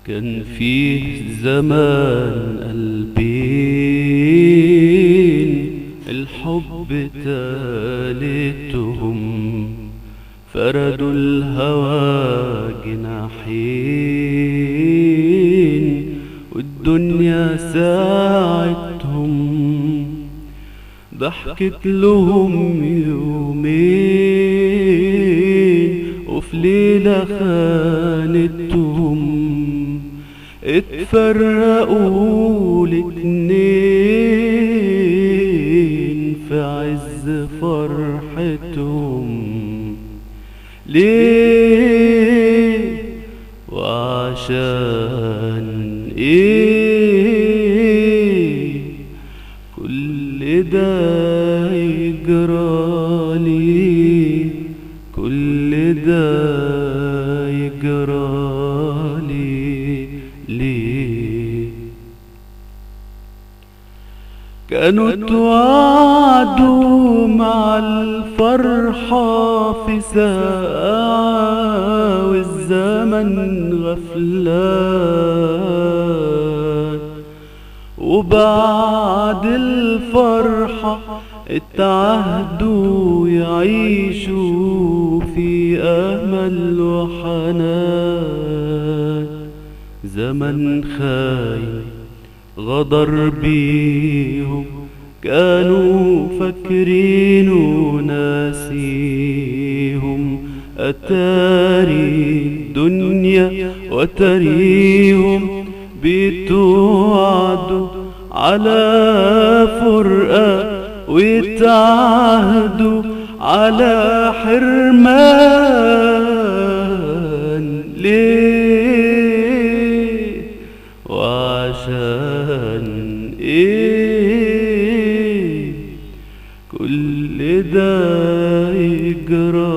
كان فيه زمان قلبين الحب تالتهم، فردوا الهوى جناحين والدنيا ساعتهم. ضحكت لهم يومين وفي ليلة خانتهم، اتفرقوا الاتنين في عز فرحتهم. ليه وعشان ايه كل ده يجرالي؟ كل ده يجرالي ليه؟ كانوا توعدوا مع الفرحة في ساعة والزمن غفلان، وبعد الفرحة اتعهدوا يعيشوا في أمل وحنان. زمن خاين غدر بيهم، كانوا فاكرين وناسيهم، أتاري الدنيا وتريهم بتوعدوا على فرقة ويتعهدوا على حرمان. ليه وعشان ايه كل ده يجرى؟